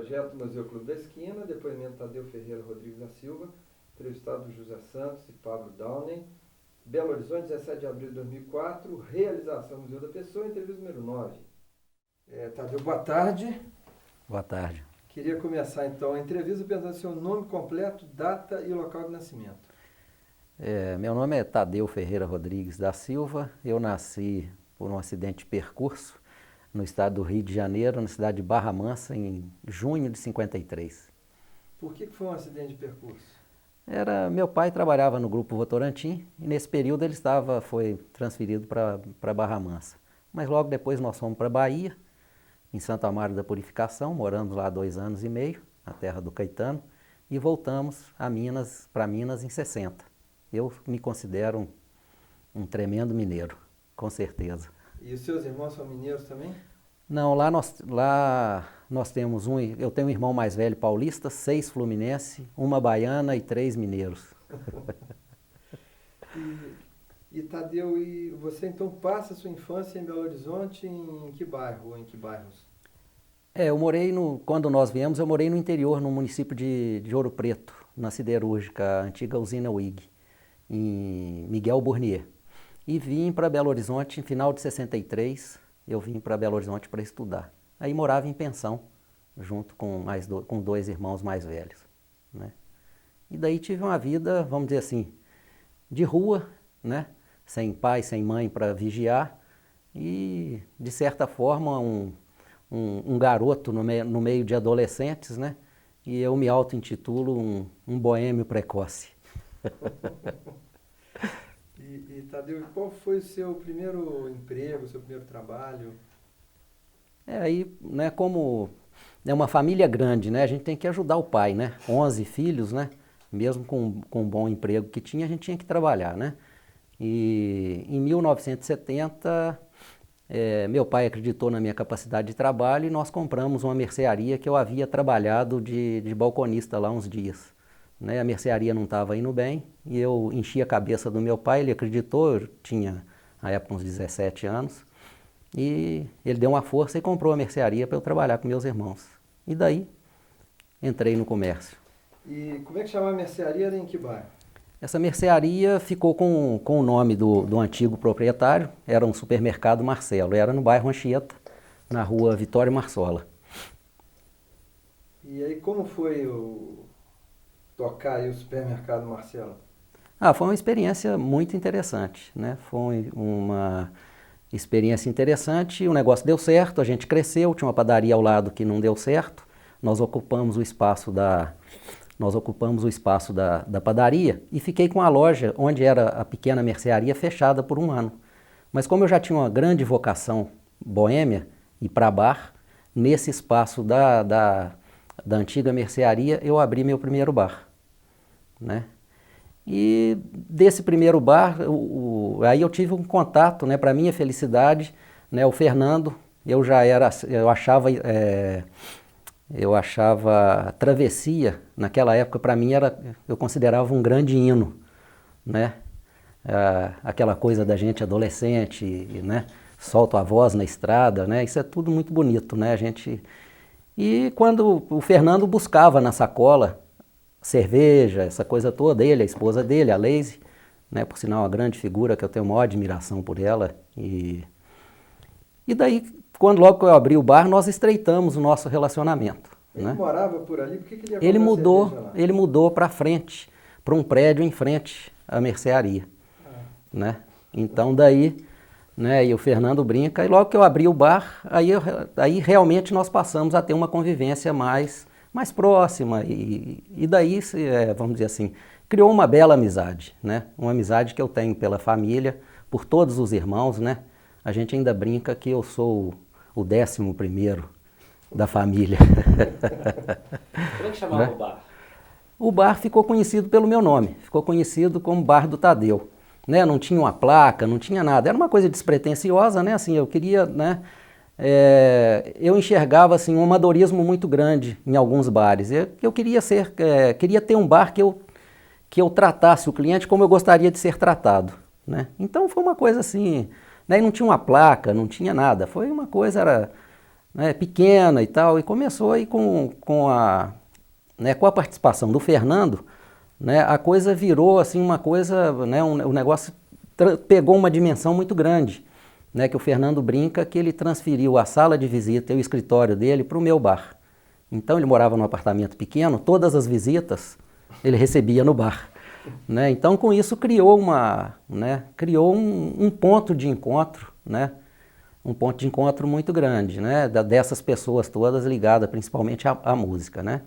Projeto Museu Clube da Esquina, depoimento Tadeu Ferreira Rodrigues da Silva, entrevistado José Santos e Pablo Downing. Belo Horizonte, 17 de abril de 2004, realização Museu da Pessoa, entrevista número 9. Tadeu, boa tarde. Boa tarde. Queria começar então a entrevista perguntando seu nome completo, data e local de nascimento. Meu nome é Tadeu Ferreira Rodrigues da Silva. Eu nasci por um acidente de percurso no estado do Rio de Janeiro, na cidade de Barra Mansa, em junho de 53. Por que foi um acidente de percurso? Meu pai trabalhava no Grupo Votorantim e nesse período ele foi transferido para Barra Mansa. Mas logo depois nós fomos para Bahia, em Santo Amaro da Purificação, moramos lá 2 anos e meio, na terra do Caetano, e voltamos para Minas em 60. Eu me considero um tremendo mineiro, com certeza. E os seus irmãos são mineiros também? Não, lá nós temos eu tenho um irmão mais velho paulista, 6 fluminense, 1 baiana e 3 mineiros. Tadeu, e você então passa a sua infância em Belo Horizonte em que bairro ou em que bairros? Quando nós viemos, eu morei no interior, no município de Ouro Preto, na siderúrgica, a antiga usina UIG, em Miguel Burnier. E vim para Belo Horizonte em final de 63, eu vim para Belo Horizonte para estudar. Aí morava em pensão, junto com 2 irmãos mais velhos, né? E daí tive uma vida, vamos dizer assim, de rua, né? Sem pai, sem mãe para vigiar e, de certa forma, um garoto no meio de adolescentes, né? E eu me auto-intitulo um boêmio precoce. Tadeu, qual foi o seu primeiro emprego, o seu primeiro trabalho? Né, como é uma família grande, né? A gente tem que ajudar o pai, né? 11 filhos, né? Mesmo com um bom emprego que tinha, a gente tinha que trabalhar, né? E em 1970, meu pai acreditou na minha capacidade de trabalho e nós compramos uma mercearia que eu havia trabalhado de balconista lá uns dias. Né? A mercearia não estava indo bem e eu enchi a cabeça do meu pai, ele acreditou, eu tinha na época uns 17 anos, e ele deu uma força e comprou a mercearia para eu trabalhar com meus irmãos. E daí entrei no comércio. E como é que chamava a mercearia, em que bairro? Essa mercearia ficou com o nome do antigo proprietário, era um supermercado Marcelo, era no bairro Anchieta, na rua Vitório Marsola. E aí como foi tocar aí o supermercado Marcelo? Foi uma experiência muito interessante, né? Foi uma experiência interessante, o negócio deu certo, a gente cresceu, tinha uma padaria ao lado que não deu certo, nós ocupamos o espaço da padaria e fiquei com a loja onde era a pequena mercearia fechada por 1 ano. Mas como eu já tinha uma grande vocação boêmia e para bar, nesse espaço da antiga mercearia eu abri meu primeiro bar, né? E desse primeiro bar, aí eu tive um contato, né, para minha felicidade, né, o Fernando, eu achava Travessia, naquela época para mim eu considerava um grande hino, né? Aquela coisa da gente adolescente, né? Solta a voz na estrada, né? Isso é tudo muito bonito, né? E quando o Fernando buscava na sacola cerveja, essa coisa toda, ele, a esposa dele, a Leise, né? Por sinal uma grande figura que eu tenho maior admiração por ela. E daí, logo que eu abri o bar, nós estreitamos o nosso relacionamento. Ele, né, morava por ali? Por que ele ia comprar cerveja lá? Ele mudou para frente, para um prédio em frente à mercearia. Né? Então daí, né, e o Fernando brinca, e logo que eu abri o bar, aí realmente nós passamos a ter uma convivência mais próxima, e daí, vamos dizer assim, criou uma bela amizade, né? Uma amizade que eu tenho pela família, por todos os irmãos, né? A gente ainda brinca que eu sou o 11º da família. Como é que chamava o bar? O bar ficou conhecido pelo meu nome, ficou conhecido como Bar do Tadeu. Né? Não tinha uma placa, não tinha nada, era uma coisa despretensiosa, né? Assim, eu queria, né? Eu enxergava assim, um amadorismo muito grande em alguns bares. Eu queria ter um bar que eu tratasse o cliente como eu gostaria de ser tratado. Né? Então foi uma coisa assim, né? E não tinha uma placa, não tinha nada, foi uma coisa, né, pequena e tal, e começou aí com a participação do Fernando, né, a coisa virou assim uma coisa, né, o negócio pegou uma dimensão muito grande, né, que o Fernando brinca que ele transferiu a sala de visita e o escritório dele para o meu bar. Então ele morava num apartamento pequeno, todas as visitas ele recebia no bar. Né? Então com isso criou um ponto de encontro, né? Um ponto de encontro muito grande, né? Dessas pessoas todas ligadas principalmente à música. Né?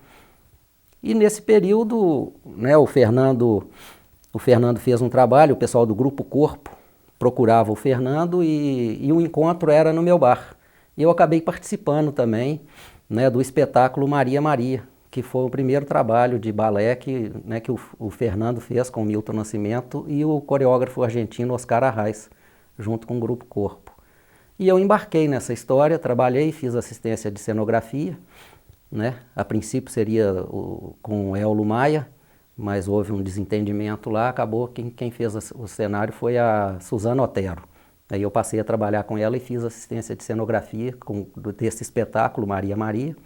E nesse período, né, o Fernando fez um trabalho, o pessoal do Grupo Corpo procurava o Fernando e o encontro era no meu bar. E eu acabei participando também, né, do espetáculo Maria Maria, que foi o primeiro trabalho de balé que o Fernando fez com o Milton Nascimento e o coreógrafo argentino Oscar Arraes, junto com o Grupo Corpo. E eu embarquei nessa história, trabalhei, fiz assistência de cenografia, né? A princípio seria com o Ello Maia, mas houve um desentendimento lá, acabou quem fez o cenário foi a Suzana Otero. Aí eu passei a trabalhar com ela e fiz assistência de cenografia desse espetáculo Maria Maria.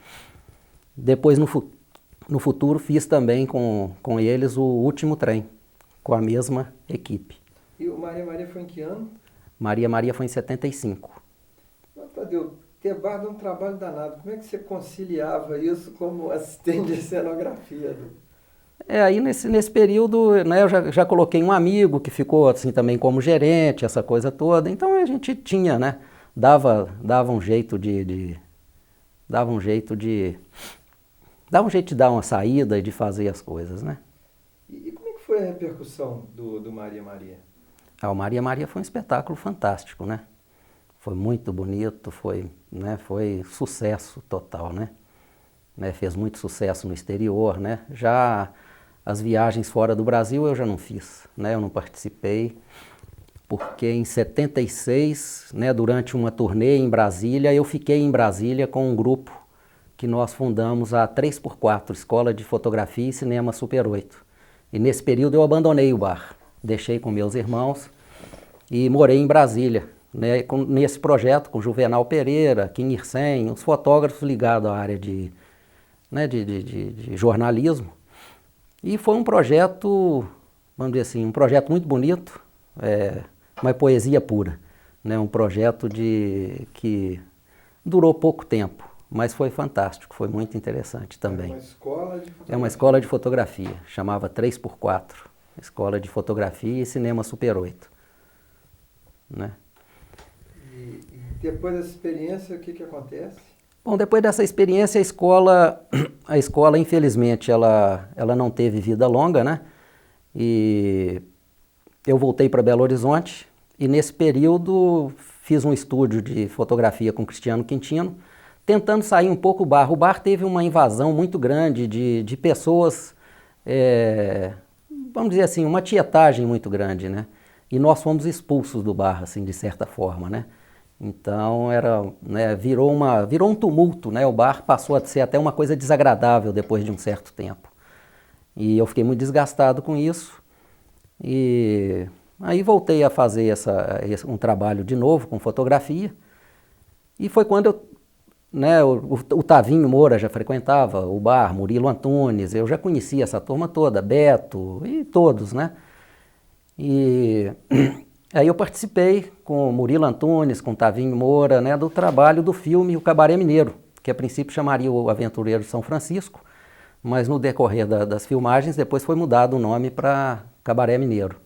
Depois, no futuro, fiz também com eles o Último Trem, com a mesma equipe. E o Maria Maria foi em que ano? Maria Maria foi em 75. Mas, Tadeu, ter bar dá um trabalho danado. Como é que você conciliava isso como assistente de cenografia? Aí nesse período, né, eu já coloquei um amigo que ficou assim também como gerente, essa coisa toda. Então a gente tinha, né, dava um jeito de dar uma saída e de fazer as coisas, né? E como é que foi a repercussão do Maria Maria? O Maria Maria foi um espetáculo fantástico, né? Foi muito bonito, foi sucesso total, né? Fez muito sucesso no exterior, né? Já as viagens fora do Brasil eu já não fiz, né? Eu não participei, porque em 76, né, durante uma turnê em Brasília, eu fiquei em Brasília com um grupo que nós fundamos a 3x4, Escola de Fotografia e Cinema Super 8. E nesse período eu abandonei o bar, deixei com meus irmãos e morei em Brasília, né, nesse projeto com Juvenal Pereira, Kim Ir-Sen, os fotógrafos ligados à área de jornalismo. E foi um projeto, vamos dizer assim, um projeto muito bonito, uma poesia pura, né, um projeto que durou pouco tempo. Mas foi fantástico, foi muito interessante também. É uma escola de fotografia? É uma escola de fotografia, chamava 3x4, Escola de Fotografia e Cinema Super 8. Né? E depois dessa experiência, o que acontece? Bom, depois dessa experiência, a escola infelizmente, ela não teve vida longa, né? E eu voltei para Belo Horizonte e nesse período fiz um estúdio de fotografia com Cristiano Quintino, tentando sair um pouco do bar. O bar teve uma invasão muito grande de pessoas, vamos dizer assim, uma tietagem muito grande, né? E nós fomos expulsos do bar, assim, de certa forma, né? Então, virou um tumulto, né? O bar passou a ser até uma coisa desagradável depois de um certo tempo. E eu fiquei muito desgastado com isso. E aí voltei a fazer um trabalho de novo com fotografia. E foi quando o Tavinho Moura já frequentava o bar, Murilo Antunes, eu já conhecia essa turma toda, Beto e todos, né? E aí eu participei com o Murilo Antunes, com o Tavinho Moura, né, do trabalho do filme O Cabaré Mineiro, que a princípio chamaria O Aventureiro de São Francisco, mas no decorrer das filmagens depois foi mudado o nome para Cabaré Mineiro.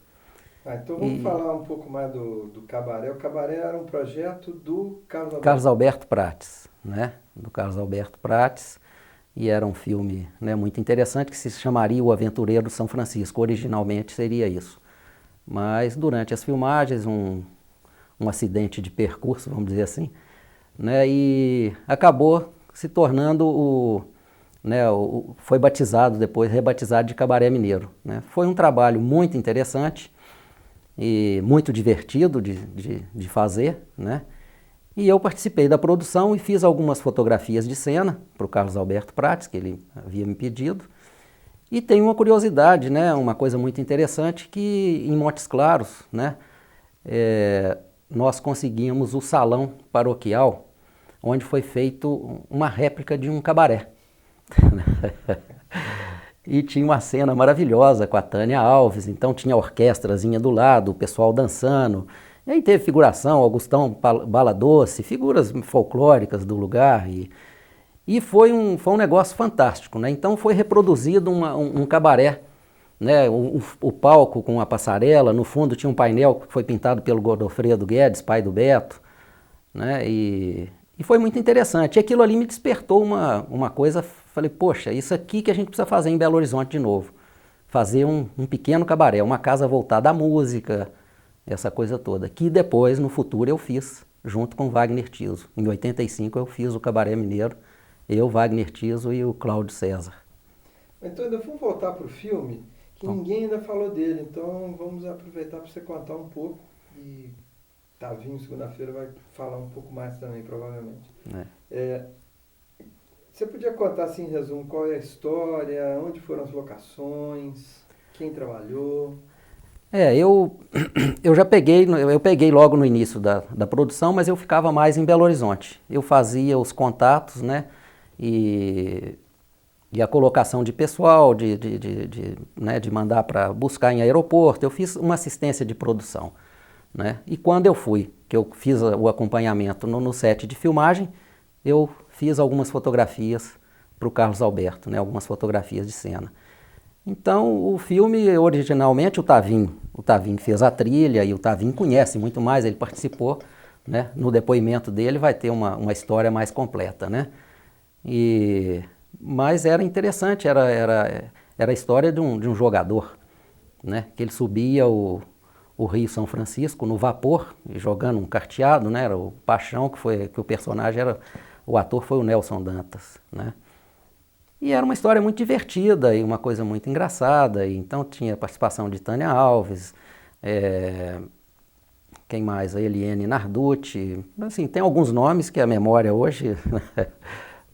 Então vamos falar um pouco mais do Cabaré. O Cabaré era um projeto do Carlos Alberto Prates, né? Do Carlos Alberto Prates, e era um filme, né, muito interessante que se chamaria O Aventureiro de São Francisco. Originalmente seria isso. Mas durante as filmagens, um acidente de percurso, vamos dizer assim, né, e acabou se tornando foi batizado depois, rebatizado de Cabaré Mineiro, né. Foi um trabalho muito interessante e muito divertido de fazer, né, e eu participei da produção e fiz algumas fotografias de cena para o Carlos Alberto Prates, que ele havia me pedido. E tem uma curiosidade, né, uma coisa muito interessante, que em Montes Claros, né, nós conseguimos o salão paroquial onde foi feito uma réplica de um cabaré. E tinha uma cena maravilhosa com a Tânia Alves, então tinha a orquestrazinha do lado, o pessoal dançando, e aí teve figuração, Augustão Bala Doce, figuras folclóricas do lugar, e foi um negócio fantástico, né? Então foi reproduzido um cabaré, né? O palco com a passarela, no fundo tinha um painel que foi pintado pelo Godofredo Guedes, pai do Beto, né? E foi muito interessante. E aquilo ali me despertou uma coisa, falei, poxa, isso aqui que a gente precisa fazer em Belo Horizonte de novo. Fazer um pequeno cabaré, uma casa voltada à música, essa coisa toda. Que depois, no futuro, eu fiz, junto com Wagner Tiso. Em 85 eu fiz o Cabaré Mineiro, eu, Wagner Tiso e o Cláudio César. Então ainda vamos voltar para o filme, que ninguém ainda falou dele, então vamos aproveitar para você contar um pouco, e Tavinho, segunda-feira, vai falar um pouco mais também, provavelmente. Você podia contar, assim, em resumo, qual é a história, onde foram as locações, quem trabalhou? Eu já peguei logo no início da produção, mas eu ficava mais em Belo Horizonte. Eu fazia os contatos, né, e a colocação de pessoal, né, de mandar para buscar em aeroporto. Eu fiz uma assistência de produção, né, e quando que eu fiz o acompanhamento no set de filmagem, eu fiz algumas fotografias para o Carlos Alberto, né, algumas fotografias de cena. Então, o filme, originalmente, o Tavinho fez a trilha, e o Tavinho conhece muito mais, ele participou, né? No depoimento dele vai ter uma história mais completa, né? Mas era interessante, era a história de um jogador, né? Que ele subia o Rio São Francisco no vapor, jogando um carteado, né? Era o Paixão, que o personagem era, o ator foi o Nelson Dantas, né? E era uma história muito divertida e uma coisa muito engraçada, e então tinha a participação de Tânia Alves, quem mais? A Eliane Narducci, assim, tem alguns nomes que a memória hoje,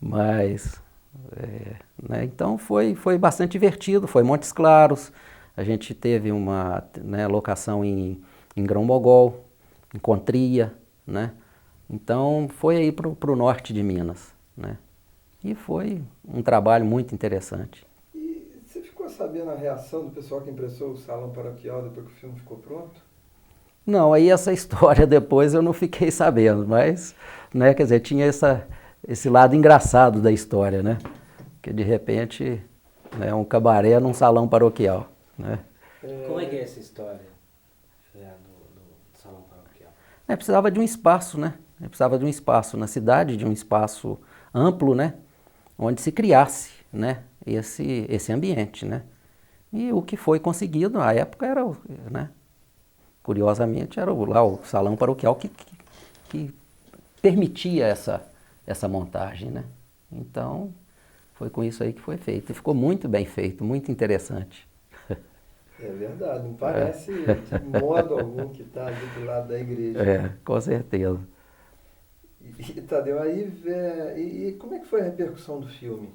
mas, né, então foi bastante divertido, foi Montes Claros, a gente teve uma, né, locação em Grão-Mogol, em Contria, né, então foi aí para o norte de Minas, né. E foi um trabalho muito interessante. E você ficou sabendo a reação do pessoal que impressou o salão paroquial depois que o filme ficou pronto? Não, aí essa história depois eu não fiquei sabendo, mas, né, quer dizer, tinha esse lado engraçado da história, né? Que de repente, né, um cabaré num salão paroquial, né? Como é que é essa história do salão paroquial? Precisava de um espaço, né? Precisava de um espaço na cidade, de um espaço amplo, né? Onde se criasse, né, esse ambiente, né? E o que foi conseguido na época era, né, curiosamente, era lá o salão paroquial que permitia essa montagem, né? Então, foi com isso aí que foi feito. E ficou muito bem feito, muito interessante. É verdade, não parece de modo algum que está ali do lado da igreja. Com certeza. E Tadeu, e como é que foi a repercussão do filme?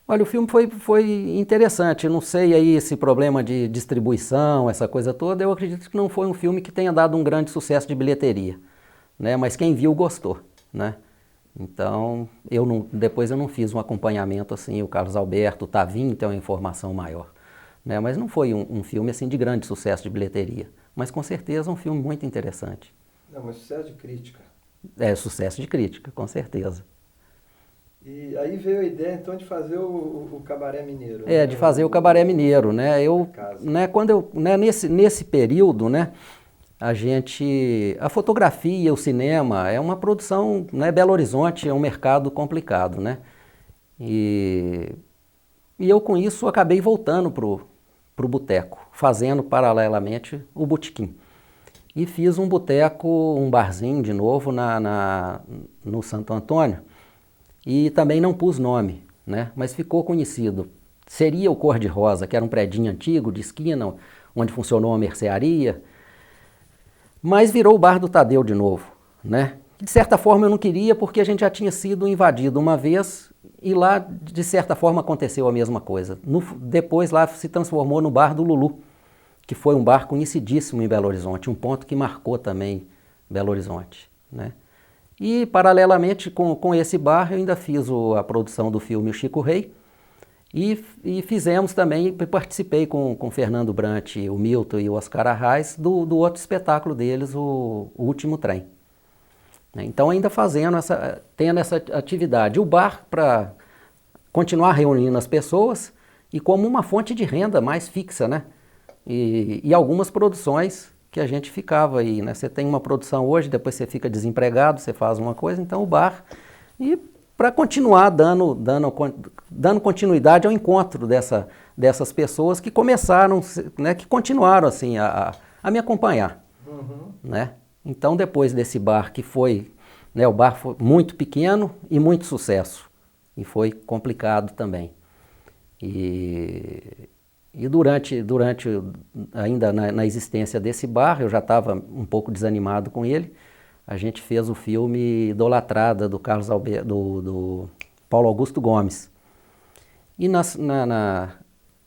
Olha, o filme foi interessante. Eu não sei aí esse problema de distribuição, essa coisa toda. Eu acredito que não foi um filme que tenha dado um grande sucesso de bilheteria, né? Mas quem viu gostou, né? Então, depois eu não fiz um acompanhamento assim, o Carlos Alberto, o Tavinho tem uma informação maior, né? Mas não foi um filme assim de grande sucesso de bilheteria. Mas com certeza um filme muito interessante. Não, mas sucesso de crítica. Sucesso de crítica, com certeza. E aí veio a ideia, então, de fazer o Cabaré Mineiro. Né? De fazer o Cabaré Mineiro, né? Nesse período, né, a fotografia, o cinema, é uma produção, né, Belo Horizonte é um mercado complicado, né? E eu, com isso, acabei voltando pro boteco, fazendo paralelamente o botequim. E fiz um boteco, um barzinho de novo no Santo Antônio, e também não pus nome, né? Mas ficou conhecido. Seria o Cor de Rosa, que era um predinho antigo de esquina, onde funcionou uma mercearia, mas virou o Bar do Tadeu de novo, né? De certa forma eu não queria, porque a gente já tinha sido invadido uma vez, e lá, de certa forma, aconteceu a mesma coisa. Depois lá se transformou no Bar do Lulu, que foi um bar conhecidíssimo em Belo Horizonte, um ponto que marcou também Belo Horizonte, né? E, paralelamente com esse bar, eu ainda fiz a produção do filme O Chico Rei, e fizemos também, participei com o Fernando Brant, o Milton e o Oscar Arraes, do outro espetáculo deles, o Último Trem. Então, ainda tendo essa atividade. O bar para continuar reunindo as pessoas e como uma fonte de renda mais fixa, né? E algumas produções que a gente ficava aí, né? Você tem uma produção hoje, depois você fica desempregado, você faz uma coisa, então o bar... E para continuar dando continuidade ao encontro dessas pessoas que começaram, né? Que continuaram assim a me acompanhar. Uhum. Né? Então, depois desse bar que foi, né, o bar foi muito pequeno e muito sucesso, e foi complicado também. E durante ainda na existência desse bar, eu já estava um pouco desanimado com ele, a gente fez o filme Idolatrada, do do Paulo Augusto Gomes. E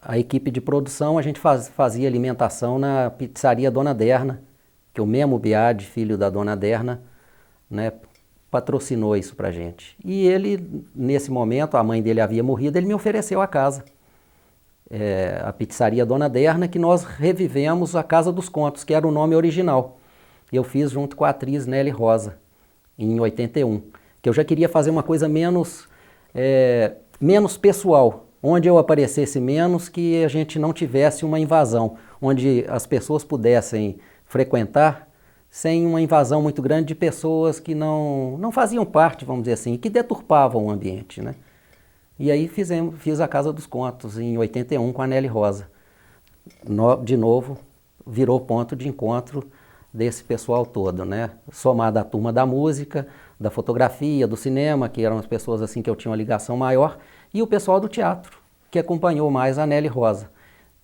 a equipe de produção, a gente fazia alimentação na pizzaria Dona Derna, que o Memo Biadi, filho da Dona Derna, né, patrocinou isso pra gente. E ele, nesse momento, a mãe dele havia morrido, ele me ofereceu a casa. A pizzaria Dona Derna, que nós revivemos a Casa dos Contos, que era o nome original. Eu fiz junto com a atriz Nelly Rosa, em 81. Que eu já queria fazer uma coisa menos pessoal, onde eu aparecesse menos, que a gente não tivesse uma invasão, onde as pessoas pudessem frequentar sem uma invasão muito grande de pessoas que não faziam parte, vamos dizer assim, que deturpavam o ambiente, né? E aí fiz a Casa dos Contos em 81 com a Nelly Rosa. De novo, virou ponto de encontro desse pessoal todo, né? Somado à turma da música, da fotografia, do cinema, que eram as pessoas assim que eu tinha uma ligação maior, e o pessoal do teatro, que acompanhou mais a Nelly Rosa.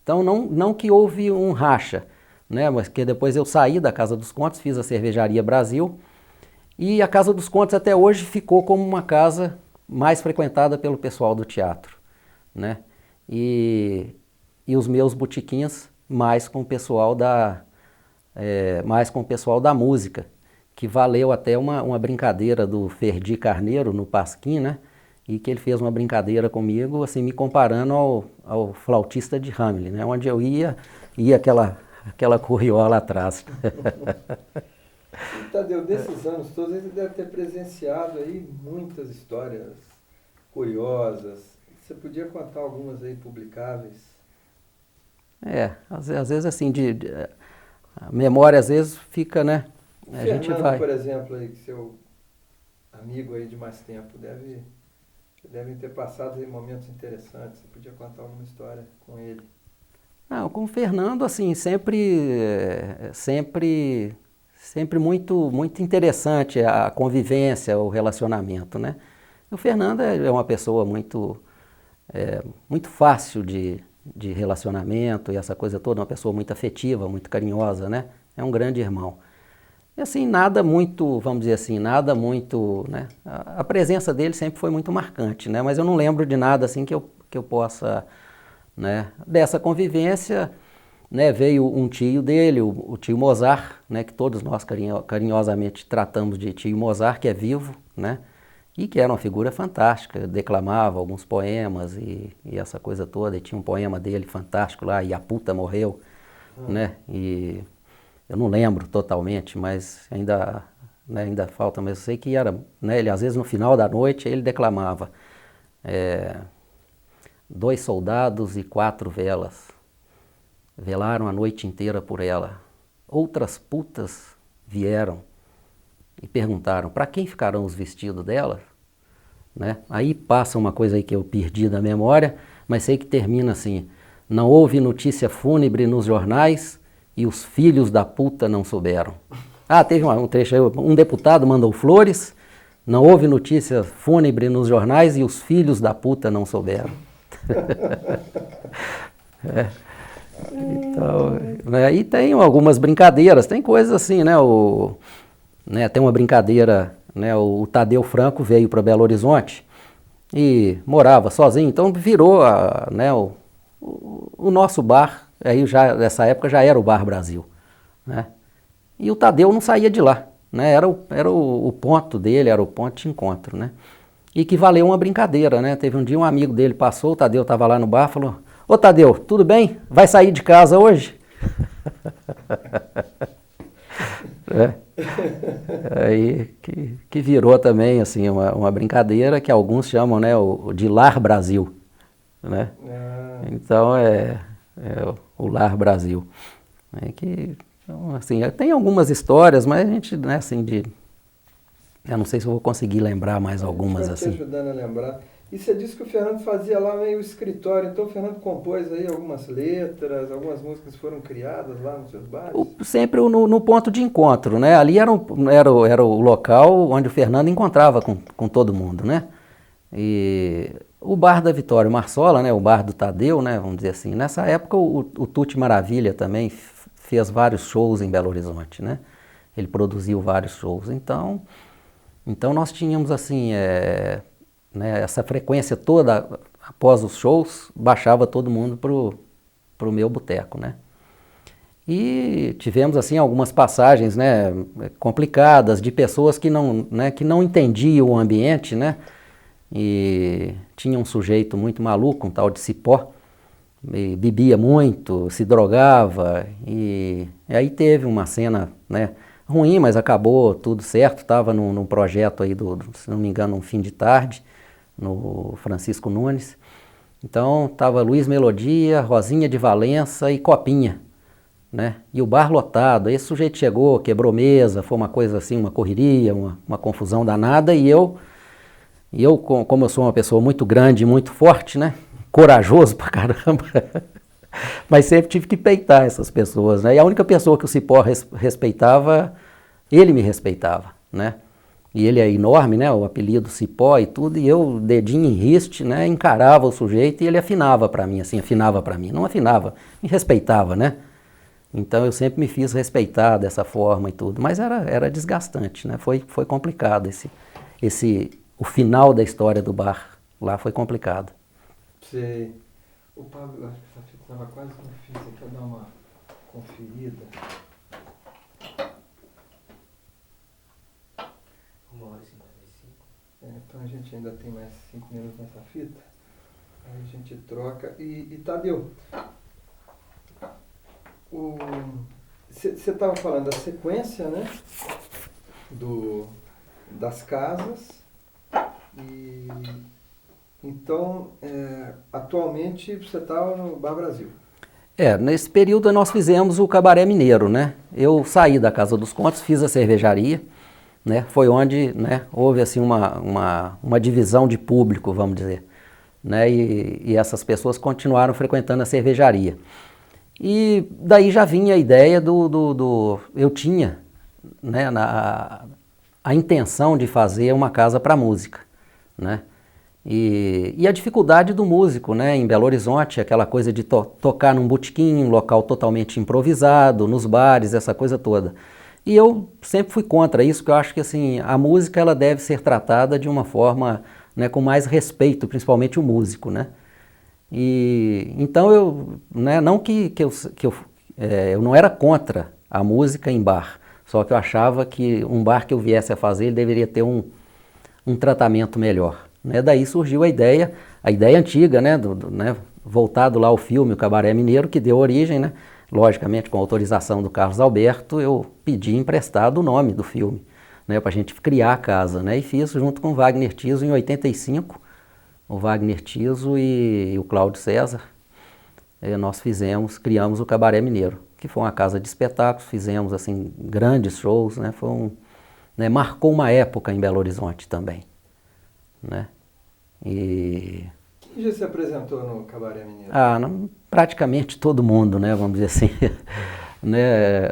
Então não que houve um racha, né? Mas que depois eu saí da Casa dos Contos, fiz a Cervejaria Brasil, e a Casa dos Contos até hoje ficou como uma casa mais frequentada pelo pessoal do teatro, né? E os meus botiquins mais com o pessoal da música, que valeu até uma brincadeira do Ferdi Carneiro no Pasquim, né? E que ele fez uma brincadeira comigo, assim, me comparando ao flautista de Hamelin, né? Onde eu ia aquela curriola atrás. Tadeu, desses anos todos, você deve ter presenciado aí muitas histórias curiosas. Você podia contar algumas aí publicáveis? Às vezes assim, a memória às vezes fica, né? A Fernando, gente vai. por exemplo, aí, seu amigo aí de mais tempo, devem ter passado aí momentos interessantes. Você podia contar alguma história com ele? Não, com o Fernando, assim, sempre muito, muito interessante a convivência, o relacionamento, né? O Fernando é uma pessoa muito fácil de relacionamento e essa coisa toda, uma pessoa muito afetiva, muito carinhosa, né? É um grande irmão. E assim, nada muito, vamos dizer assim, né? A presença dele sempre foi muito marcante, né? Mas eu não lembro de nada assim que eu possa, né? Dessa convivência, né? Veio um tio dele, o tio Mozart, né? Que todos nós carinhosamente tratamos de tio Mozart, que é vivo, né? E que era uma figura fantástica, declamava alguns poemas e essa coisa toda, e tinha um poema dele fantástico lá, E a Puta Morreu, né? E eu não lembro totalmente, mas ainda falta, mas eu sei que era, né? Ele às vezes no final da noite ele declamava 2 soldados e 4 velas, velaram a noite inteira por ela, outras putas vieram e perguntaram, para quem ficarão os vestidos dela? Né? Aí passa uma coisa aí que eu perdi da memória, mas sei que termina assim, não houve notícia fúnebre nos jornais e os filhos da puta não souberam. Teve um trecho aí, um deputado mandou flores, não houve notícia fúnebre nos jornais e os filhos da puta não souberam. Então, né, e tem algumas brincadeiras, tem coisas assim, né? Tem uma brincadeira, né? O Tadeu Franco veio para Belo Horizonte e morava sozinho, então virou né, o nosso bar, aí já nessa época já era o Bar Brasil, né? E o Tadeu não saía de lá, né? Era o ponto dele, era o ponto de encontro, né? E que valeu uma brincadeira, né? Teve um dia um amigo dele passou, o Tadeu estava lá no bar, falou: "Ô Tadeu, tudo bem? Vai sair de casa hoje?" É. Aí que virou também assim uma brincadeira que alguns chamam, né, de Lar Brasil, né? Então é o Lar Brasil. É que, então, assim, tem algumas histórias, mas a gente, né, assim, eu não sei se eu vou conseguir lembrar mais algumas Vai te assim. ajudando a lembrar. E você disse que o Fernando fazia lá meio escritório, então o Fernando compôs aí algumas letras, algumas músicas foram criadas lá nos seus bares? Sempre no ponto de encontro, né? Ali era o local onde o Fernando encontrava com todo mundo, né? E o bar da Vitória Marsola, né? O bar do Tadeu, né? Vamos dizer assim. Nessa época o Tuti Maravilha também fez vários shows em Belo Horizonte, né? Ele produziu vários shows. Então nós tínhamos assim, né, essa frequência toda, após os shows, baixava todo mundo pro meu boteco, né? E tivemos assim algumas passagens, né, complicadas de pessoas que não entendiam o ambiente, né? E tinha um sujeito muito maluco, um tal de Cipó, e bebia muito, se drogava, e aí teve uma cena, né, ruim, mas acabou tudo certo. Estava num projeto aí se não me engano, um fim de tarde, no Francisco Nunes. Então estava Luiz Melodia, Rosinha de Valença e Copinha, né? E o bar lotado. Esse sujeito chegou, quebrou mesa, foi uma coisa assim, uma correria, uma confusão danada. E eu, como eu sou uma pessoa muito grande, muito forte, né? Corajoso pra caramba, mas sempre tive que peitar essas pessoas, né? E a única pessoa que o Cipó respeitava, ele me respeitava, né? E ele é enorme, né? O apelido Cipó e tudo, e eu, dedinho em riste, né? Encarava o sujeito e ele afinava pra mim, assim, não afinava, me respeitava, né? Então eu sempre me fiz respeitar dessa forma e tudo, mas era desgastante, né? Foi complicado o final da história do bar lá foi complicado. Sei. O Pablo, acho que essa fita estava quase no fim, você quer dar uma conferida? 1h55. Então a gente ainda tem mais 5 minutos nessa fita, aí a gente troca. E Tadeu, você estava falando da sequência, né, das casas, e então atualmente você está no Bar Brasil. Nesse período nós fizemos o Cabaré Mineiro, né? Eu saí da Casa dos Contos, fiz a cervejaria, né? Foi onde, né, houve assim uma divisão de público, vamos dizer, né? E essas pessoas continuaram frequentando a cervejaria. E daí já vinha a ideia eu tinha, né, a intenção de fazer uma casa para música, né? E a dificuldade do músico, né, em Belo Horizonte, aquela coisa de tocar num botequim, um local totalmente improvisado, nos bares, essa coisa toda. E eu sempre fui contra isso, porque eu acho que assim, a música ela deve ser tratada de uma forma, né, com mais respeito, principalmente o músico, né? E então eu, né, não que eu não era contra a música em bar, só que eu achava que um bar que eu viesse a fazer, ele deveria ter um tratamento melhor, né? Daí surgiu a ideia antiga, né, né, voltado lá ao filme O Cabaré Mineiro, que deu origem, né, logicamente com a autorização do Carlos Alberto, eu pedi emprestado o nome do filme, né, para a gente criar a casa, né, e fiz junto com o Wagner Tiso em 85, o Wagner Tiso e o Cláudio César, nós criamos o Cabaré Mineiro, que foi uma casa de espetáculos, fizemos assim grandes shows, né, né, marcou uma época em Belo Horizonte também, né. E quem já se apresentou no Cabaré Mineiro? Praticamente todo mundo, né, vamos dizer assim. Né,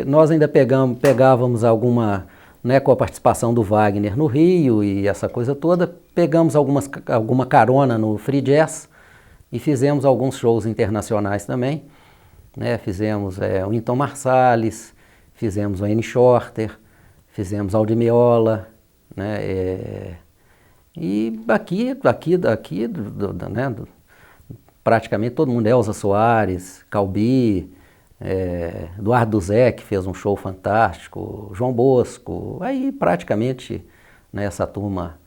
nós ainda pegávamos alguma, né, com a participação do Wagner no Rio e essa coisa toda, pegamos alguma carona no Free Jazz e fizemos alguns shows internacionais também, né, fizemos o Wynton Marsalis, fizemos o N. Shorter, fizemos Aldi Meola, né, e aqui né, praticamente todo mundo, Elza Soares, Calbi, Eduardo Zé, que fez um show fantástico, João Bosco, aí praticamente, né, essa turma,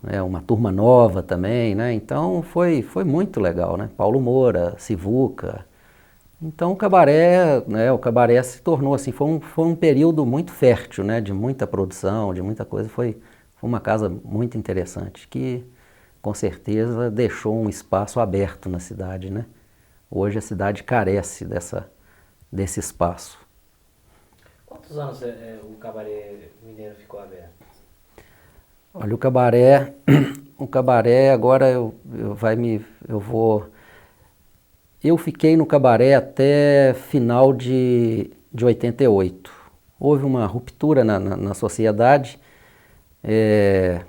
né, uma turma nova também, né, então foi muito legal, né, Paulo Moura, Sivuca, então o cabaré se tornou assim, foi um período muito fértil, né, de muita produção, de muita coisa, foi uma casa muito interessante, que com certeza deixou um espaço aberto na cidade, né, hoje a cidade carece desse espaço. Quantos anos o Cabaré Mineiro ficou aberto? Olha, o cabaré agora eu fiquei no cabaré até final de 88. Houve uma ruptura na sociedade, eu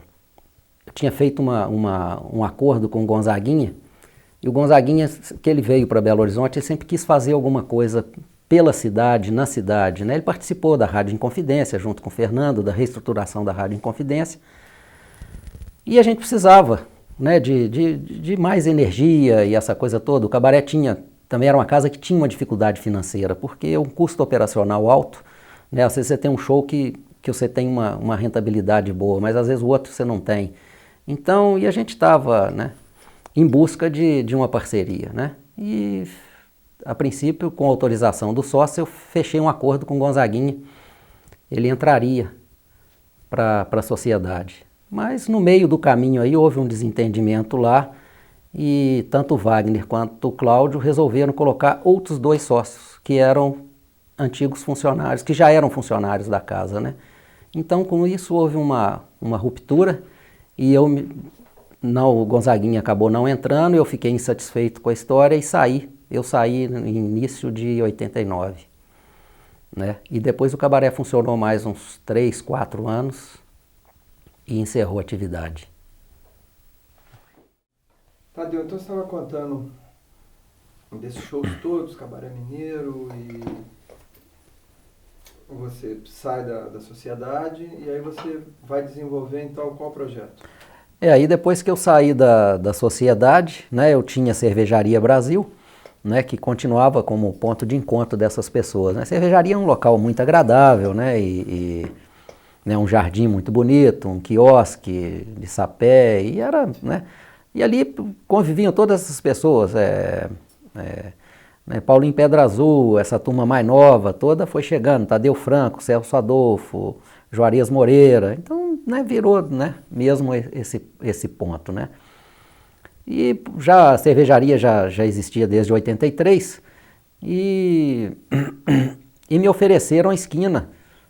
tinha feito um acordo com o Gonzaguinha, e o Gonzaguinha, que ele veio para Belo Horizonte, ele sempre quis fazer alguma coisa pela cidade, na cidade, né? Ele participou da Rádio Inconfidência, junto com o Fernando, da reestruturação da Rádio Inconfidência. E a gente precisava, né, de mais energia e essa coisa toda. O cabaré também era uma casa que tinha uma dificuldade financeira, porque é um custo operacional alto, né? Às vezes você tem um show que você tem uma rentabilidade boa, mas às vezes o outro você não tem. Então, e a gente estava, né, em busca de uma parceria, né? E a princípio, com autorização do sócio, eu fechei um acordo com o Gonzaguinha. Ele entraria para a sociedade. Mas no meio do caminho aí houve um desentendimento lá e tanto o Wagner quanto o Cláudio resolveram colocar outros 2 sócios, que eram antigos funcionários, que já eram funcionários da casa, né? Então, com isso, houve uma ruptura e o Gonzaguinha acabou não entrando, eu fiquei insatisfeito com a história e saí. Eu saí no início de 89, né? E depois o cabaré funcionou mais uns 3, 4 anos e encerrou a atividade. Tadeu, então você estava contando desses shows todos, Cabaré Mineiro, e você sai da sociedade e aí você vai desenvolver então qual projeto? Aí depois que eu saí da sociedade, né, eu tinha a Cervejaria Brasil, né, que continuava como ponto de encontro dessas pessoas, né? A cervejaria é um local muito agradável, né, né, um jardim muito bonito, um quiosque de sapé, e era, né, e ali conviviam todas essas pessoas, né, Paulinho Pedra Azul, essa turma mais nova toda foi chegando, Tadeu Franco, Celso Adolfo, Juarez Moreira, então, né, virou, né, mesmo esse ponto, né. E a cervejaria já existia desde 83 e me ofereceram a esquina,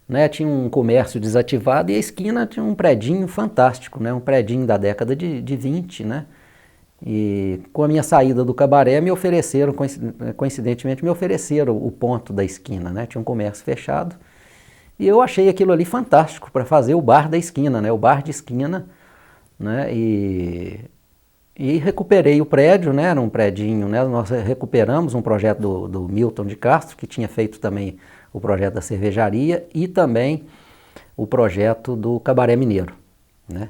né? Tinha um comércio desativado e a esquina tinha um predinho fantástico, né? Um predinho da década de 20, né? E com a minha saída do cabaré me ofereceram, coincidentemente me ofereceram o ponto da esquina, né? Tinha um comércio fechado e eu achei aquilo ali fantástico para fazer o bar da esquina, né? O bar de esquina, né? E recuperei o prédio, né, era um predinho, né, nós recuperamos um projeto do Milton de Castro, que tinha feito também o projeto da cervejaria e também o projeto do Cabaré Mineiro, né.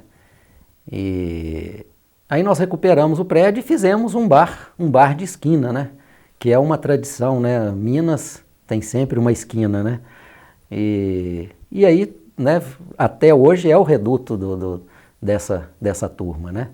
E aí nós recuperamos o prédio e fizemos um bar de esquina, né, que é uma tradição, né, Minas tem sempre uma esquina, né, e aí, né, até hoje é o reduto dessa turma, né.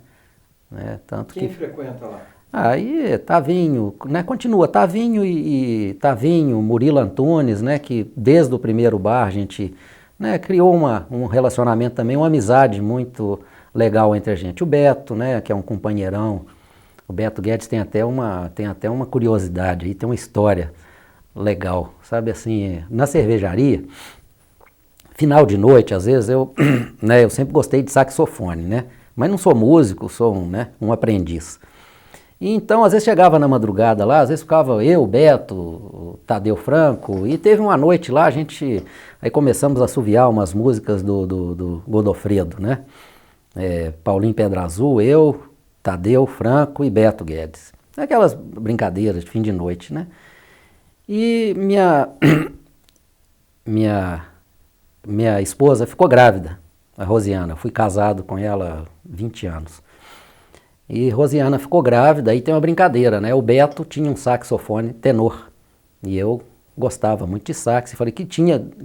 Tanto Quem que frequenta lá? Aí Tavinho, né, continua Tavinho e Tavinho, Murilo Antunes, né, que desde o primeiro bar a gente, né, criou um relacionamento também, uma amizade muito legal entre a gente. O Beto, né, que é um companheirão, o Beto Guedes tem até uma curiosidade aí, tem uma história legal, sabe assim, na cervejaria, final de noite, às vezes né, eu sempre gostei de saxofone, né, mas não sou músico, sou um aprendiz. E então, às vezes chegava na madrugada lá, às vezes ficava eu, Beto, o Tadeu Franco, e teve uma noite lá, aí começamos a assoviar umas músicas do Godofredo, né? Paulinho Pedra Azul, eu, Tadeu Franco e Beto Guedes. Aquelas brincadeiras de fim de noite, né? E minha esposa ficou grávida, a Rosiana. Eu fui casado com ela há 20 anos. E Rosiana ficou grávida, aí tem uma brincadeira, né? O Beto tinha um saxofone tenor e eu gostava muito de sax, e falei que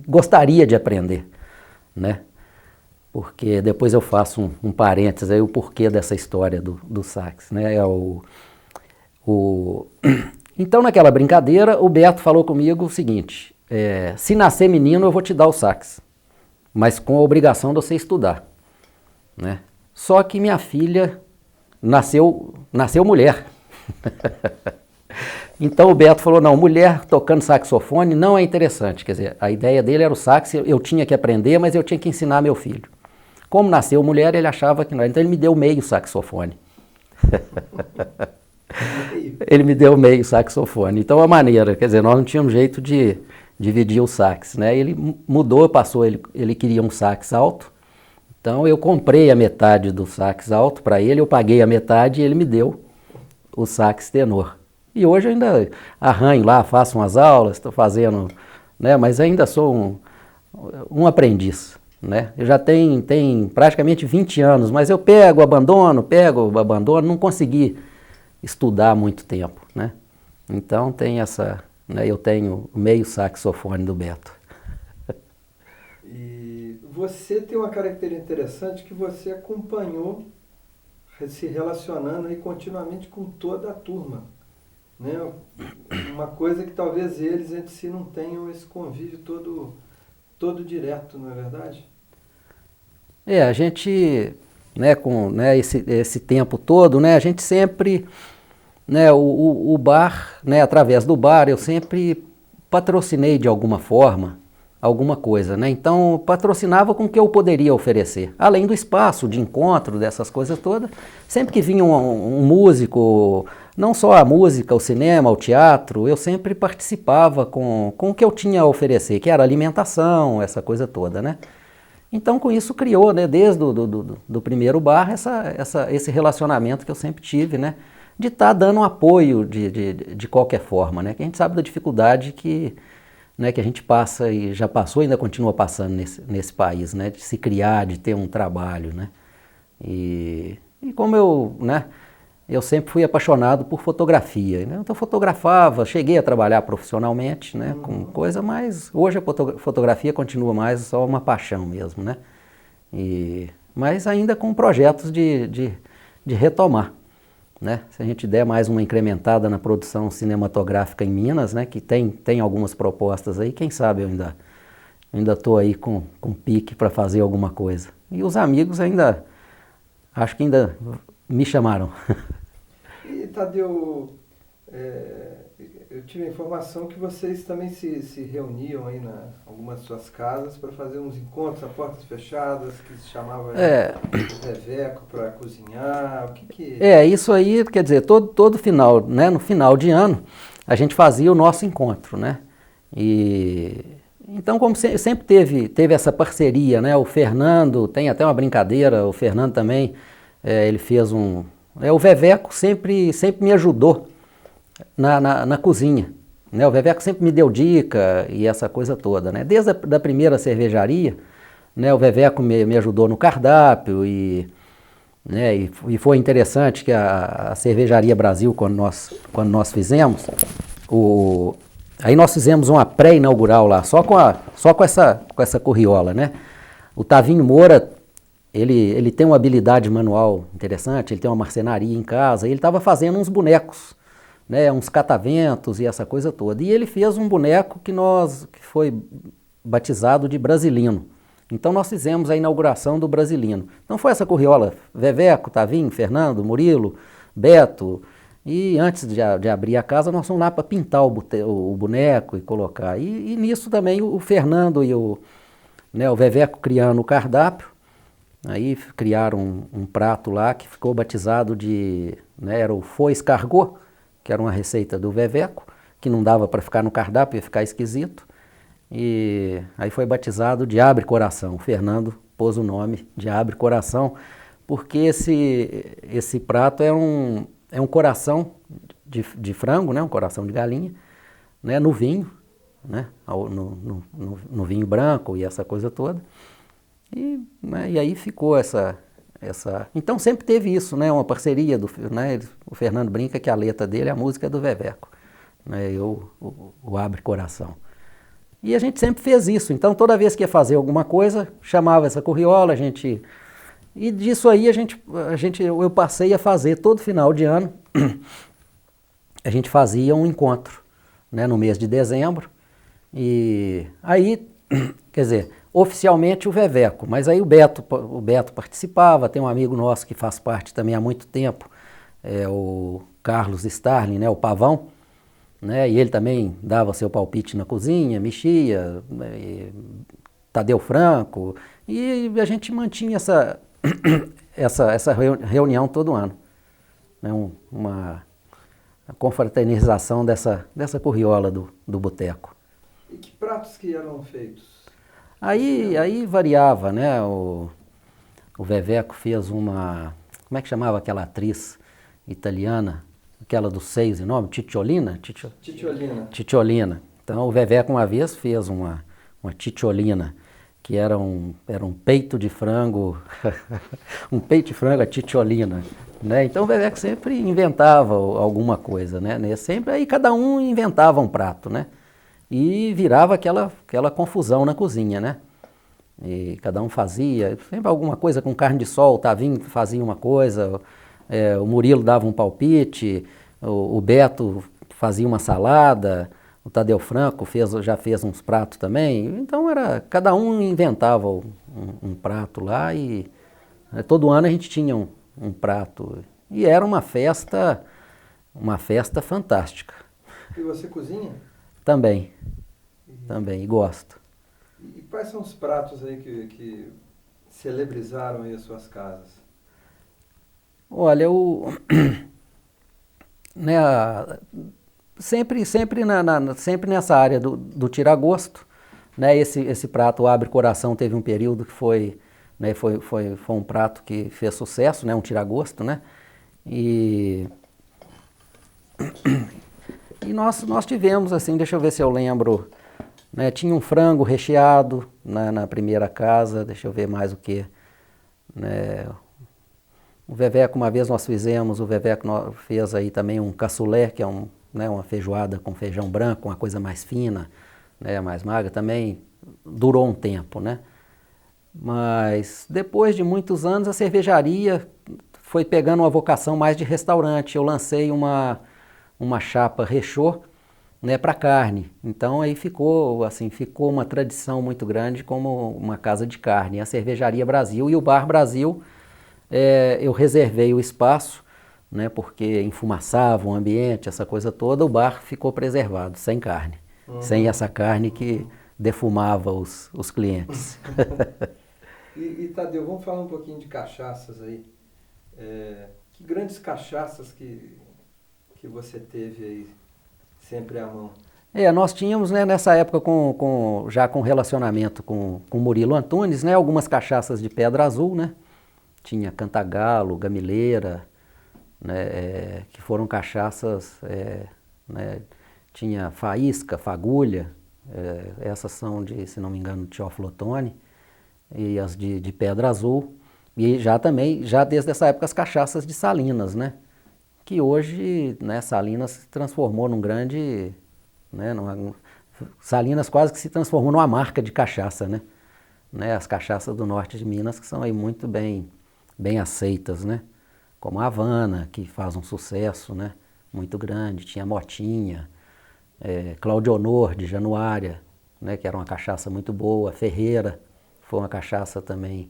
gostaria de aprender, né? Porque depois eu faço um parênteses aí, o porquê dessa história do sax, né? Então, naquela brincadeira, o Beto falou comigo o seguinte, se nascer menino eu vou te dar o sax, mas com a obrigação de você estudar, né? Só que minha filha nasceu mulher. Então o Beto falou, não, mulher tocando saxofone não é interessante, quer dizer, a ideia dele era o sax, eu tinha que aprender, mas eu tinha que ensinar meu filho. Como nasceu mulher, ele achava que não era, então ele me deu meio saxofone. Ele me deu meio saxofone. Então a maneira, quer dizer, nós não tínhamos jeito de dividir o sax, né? Ele mudou, ele queria um sax alto, então eu comprei a metade do sax alto para ele, eu paguei a metade e ele me deu o sax tenor. E hoje eu ainda arranho lá, faço umas aulas, estou fazendo, né? Mas ainda sou um aprendiz, né? Eu já tenho praticamente 20 anos, mas eu pego, abandono, não consegui estudar muito tempo, né? Então tem né, eu tenho o meio saxofone do Beto. E você tem uma característica interessante que você acompanhou se relacionando aí continuamente com toda a turma, né? Uma coisa que talvez eles entre si não tenham esse convívio todo direto, não é verdade? A gente, né, com, né, esse tempo todo, né, a gente sempre, né, o bar, né, através do bar, eu sempre patrocinei de alguma forma alguma coisa, né? Então patrocinava com o que eu poderia oferecer, além do espaço de encontro, dessas coisas todas. Sempre que vinha um músico, não só a música, o cinema, o teatro, eu sempre participava com o que eu tinha a oferecer, que era alimentação, essa coisa toda, né? Então com isso criou, né, desde do primeiro bar, esse relacionamento que eu sempre tive, né? De estar dando um apoio de qualquer forma, né? Que a gente sabe da dificuldade que a gente passa e já passou e ainda continua passando nesse país, né? De se criar, de ter um trabalho, né? E como eu sempre fui apaixonado por fotografia, né? Então fotografava, cheguei a trabalhar profissionalmente, né? Com coisa, mas hoje a fotografia continua mais só uma paixão mesmo, né? Mas ainda com projetos de retomar. Né? Se a gente der mais uma incrementada na produção cinematográfica em Minas, né, que tem algumas propostas aí, quem sabe eu ainda estou aí com pique para fazer alguma coisa. E os amigos acho que ainda me chamaram. E Tadeu, eu tive a informação que vocês também se reuniam aí em algumas suas casas para fazer uns encontros a portas fechadas, que se chamava Reveco para cozinhar, o que... Isso aí, quer dizer, todo final, né, no final de ano, a gente fazia o nosso encontro, né? Então, como sempre teve essa parceria, né? O Fernando, tem até uma brincadeira, o Fernando também, ele fez o Veveco sempre me ajudou na cozinha, né? O Veveco sempre me deu dica e essa coisa toda, né? Desde a primeira cervejaria, né? O Veveco me ajudou no cardápio né? E foi interessante que a Cervejaria Brasil, quando nós fizemos, aí nós fizemos uma pré-inaugural lá, só com essa curriola, né? O Tavinho Moura, ele tem uma habilidade manual interessante, ele tem uma marcenaria em casa, e ele estava fazendo uns bonecos, né, uns cataventos e essa coisa toda. E ele fez um boneco que foi batizado de Brasilino. Então nós fizemos a inauguração do Brasilino. Então foi essa curriola, Veveco, Tavinho, Fernando, Murilo, Beto. E antes de abrir a casa, nós fomos lá para pintar o boneco e colocar. E nisso também o Fernando e o Veveco criando o cardápio. Aí criaram um prato lá que ficou batizado era o Faux Escargot, que era uma receita do Veveco, que não dava para ficar no cardápio, ia ficar esquisito. E aí foi batizado de Abre Coração. O Fernando pôs o nome de Abre Coração, porque esse prato é um coração de frango, né? Um coração de galinha, né? No vinho, né? No vinho branco e essa coisa toda. E aí ficou essa... Então sempre teve isso, né? Uma parceria, né? O Fernando brinca que a letra dele, a música é do Veveco, né? O Abre Coração. E a gente sempre fez isso. Então, toda vez que ia fazer alguma coisa, chamava essa curriola, a gente... E disso aí eu passei a fazer todo final de ano. A gente fazia um encontro, né, no mês de dezembro. E aí, quer dizer, oficialmente o Veveco, mas aí o Beto participava, tem um amigo nosso que faz parte também há muito tempo, é o Carlos Starling, né, o Pavão, né, e ele também dava seu palpite na cozinha, mexia, Tadeu Franco, e a gente mantinha essa reunião todo ano, né, uma confraternização dessa curriola do boteco. E que pratos que eram feitos? Aí variava, né? O Veveco fez uma... Como é que chamava aquela atriz italiana? Aquela dos seis em nome? Titiolina? Titiolina. Então o Veveco uma vez fez uma titiolina, que era um peito de frango, um peito de frango a titiolina. Né? Então o Veveco sempre inventava alguma coisa, né? Sempre aí cada um inventava um prato, né? E virava aquela confusão na cozinha, né? E cada um fazia, sempre alguma coisa com carne de sol, o Tavinho fazia uma coisa, o Murilo dava um palpite, o Beto fazia uma salada, o Tadeu Franco já fez uns pratos também. Então cada um inventava um prato lá e todo ano a gente tinha um prato. E era uma festa fantástica. E você cozinha? Também, e gosto. E quais são os pratos aí que celebrizaram aí as suas casas? Olha, né, sempre nessa área do tira-gosto, né, esse prato Abre Coração teve um período que foi um prato que fez sucesso, né, um tira-gosto, né, e nós tivemos, assim, deixa eu ver se eu lembro, né, tinha um frango recheado na primeira casa, deixa eu ver mais o que, né, o Veveco, uma vez nós fizemos, o Veveco fez aí também um cassoulet, que é uma feijoada com feijão branco, uma coisa mais fina, né, mais magra, também durou um tempo, né, mas depois de muitos anos a cervejaria foi pegando uma vocação mais de restaurante. Eu lancei uma chapa rechô, né, para carne. Então aí ficou uma tradição muito grande como uma casa de carne. A Cervejaria Brasil e o Bar Brasil, eu reservei o espaço, né, porque enfumaçava o ambiente, essa coisa toda, o bar ficou preservado, sem carne. Sem essa carne que defumava os clientes. E Tadeu, vamos falar um pouquinho de cachaças aí. Que grandes cachaças que você teve aí sempre à mão? Nós tínhamos, né, nessa época já com relacionamento com Murilo Antunes, né, algumas cachaças de Pedra Azul, né? Tinha Cantagalo, Gamileira, né, que foram cachaças, né, tinha Faísca, Fagulha, essas são se não me engano, de Teófilo Otoni, e as de Pedra Azul. E já desde essa época as cachaças de Salinas, né? Que hoje, né, Salinas se transformou num grande, né, Salinas quase que se transformou numa marca de cachaça, né? As cachaças do norte de Minas que são aí muito bem aceitas, né? Como a Havana, que faz um sucesso, né, muito grande, tinha Motinha, Claudionor de Januária, né, que era uma cachaça muito boa, Ferreira, foi uma cachaça também,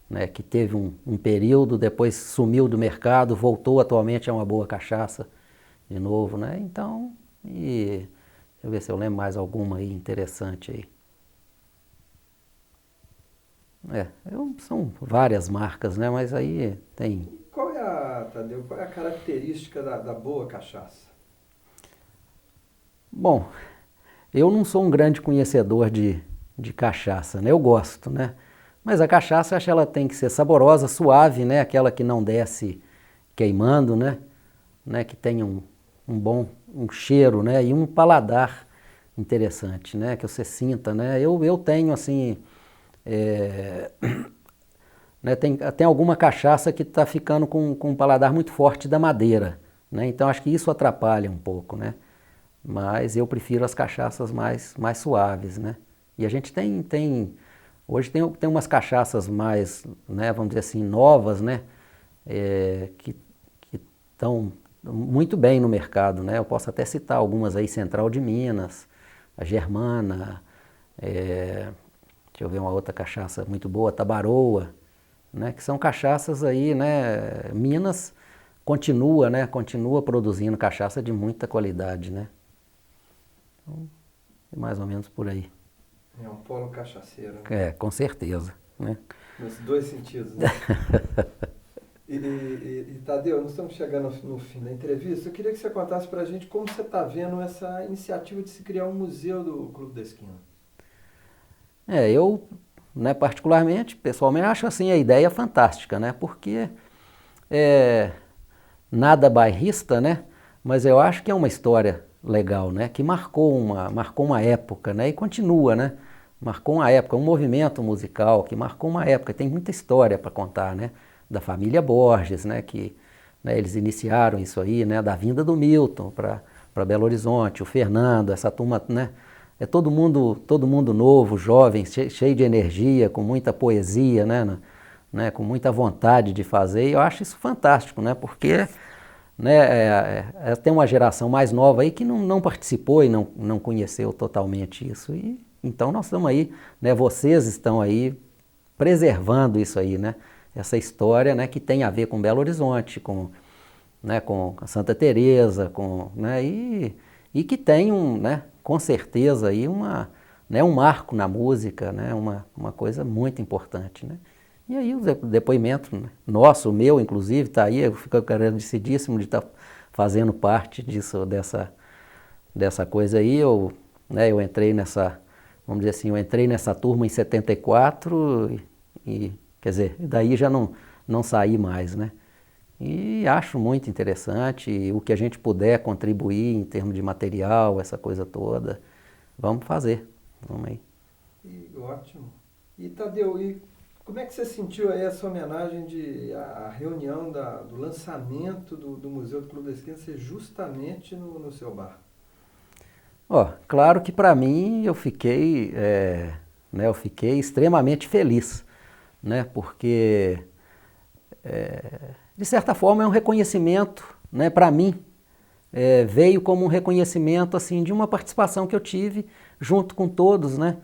né, que teve um período, depois sumiu do mercado, voltou atualmente a uma boa cachaça de novo, né? Então, deixa eu ver se eu lembro mais alguma aí interessante aí. São várias marcas, né? Mas aí tem... Tadeu, qual é a característica da boa cachaça? Bom, eu não sou um grande conhecedor de cachaça, né? Eu gosto, né? Mas a cachaça, eu acho que ela tem que ser saborosa, suave, né? Aquela que não desce queimando, né? Que tenha um bom cheiro, né? E um paladar interessante, né? Que você sinta, né? Eu tenho, assim... né? Tem alguma cachaça que está ficando com um paladar muito forte da madeira, né? Então acho que isso atrapalha um pouco, né? mas eu prefiro as cachaças mais suaves, né? E a gente hoje tem umas cachaças mais, né, vamos dizer assim, novas, né? Que estão muito bem no mercado, né? Eu posso até citar algumas aí, Central de Minas, a Germana, deixa eu ver uma outra cachaça muito boa, Tabaroa, né? Que são cachaças aí, né? Minas continua, né? Continua produzindo cachaça de muita qualidade, né? Então, é mais ou menos por aí. É um polo cachaceiro. Né? Com certeza, né? Nos dois sentidos, né? E Tadeu, nós estamos chegando no fim da entrevista. Eu queria que você contasse para a gente como você está vendo essa iniciativa de se criar um museu do Clube da Esquina. Eu, né, particularmente, pessoalmente, acho assim a ideia fantástica, né? Porque nada bairrista, né? Mas eu acho que é uma história legal, né? Que marcou uma época, né? E continua, né? Marcou uma época, um movimento musical que marcou uma época. Tem muita história para contar, né? Da família Borges, né? Que, né, eles iniciaram isso aí, né? Da vinda do Milton para Belo Horizonte, o Fernando, essa turma, né? É todo mundo novo, jovem, cheio de energia, com muita poesia, né, com muita vontade de fazer, e eu acho isso fantástico, né, porque, né, tem uma geração mais nova aí que não participou e não conheceu totalmente isso, e então nós estamos aí, né, vocês estão aí preservando isso aí, né, essa história, né, que tem a ver com Belo Horizonte, né, com Santa Teresa, né, e que tem né, com certeza aí né, um marco na música, né, uma coisa muito importante, né. E aí o depoimento, né, nosso, o meu inclusive, está aí, eu fico agradecidíssimo de estar fazendo parte dessa coisa aí. Né, eu entrei vamos dizer assim, eu entrei nessa turma em 74 e quer dizer, daí já não saí mais, né. E acho muito interessante, o que a gente puder contribuir em termos de material, essa coisa toda, vamos fazer, vamos aí. Ótimo. E Tadeu, como é que você sentiu aí essa homenagem a reunião do lançamento do Museu do Clube da Esquina ser justamente no seu bar? Claro que para mim eu fiquei extremamente feliz, né, porque de certa forma é um reconhecimento, né, para mim, veio como um reconhecimento assim, de uma participação que eu tive junto com todos, né,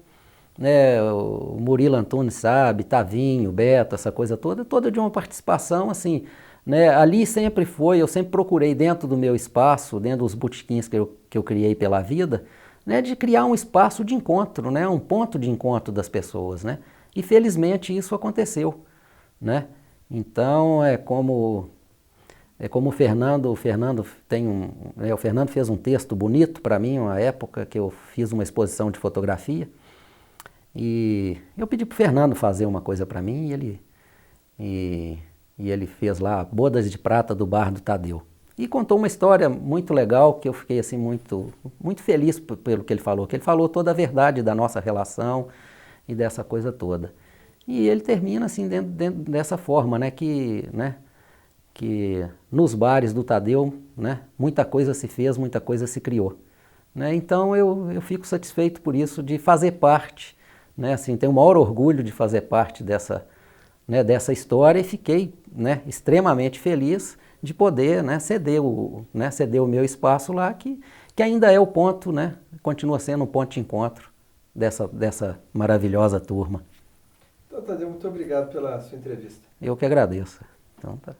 o Murilo Antunes sabe, Tavinho, Beto, essa coisa toda de uma participação assim, né, ali sempre eu sempre procurei dentro do meu espaço, dentro dos botequins que eu criei pela vida, né, de criar um espaço de encontro, né, um ponto de encontro das pessoas, né, e felizmente isso aconteceu, né. Então é como o Fernando o Fernando fez um texto bonito para mim, uma época que eu fiz uma exposição de fotografia, e eu pedi para o Fernando fazer uma coisa para mim, e ele fez lá Bodas de Prata do Bar do Tadeu. E contou uma história muito legal, que eu fiquei assim muito feliz pelo que ele falou toda a verdade da nossa relação e dessa coisa toda. E ele termina assim dentro dessa forma, né, que nos bares do Tadeu, né, muita coisa se fez, muita coisa se criou, né. Então eu fico satisfeito por isso, de fazer parte, né, assim, tenho o maior orgulho de fazer parte dessa história, e fiquei, né, extremamente feliz de poder, né, ceder o meu espaço lá, que ainda é o ponto, né, continua sendo um ponto de encontro dessa maravilhosa turma. Então, Tadeu, muito obrigado pela sua entrevista. Eu que agradeço. Então, tá.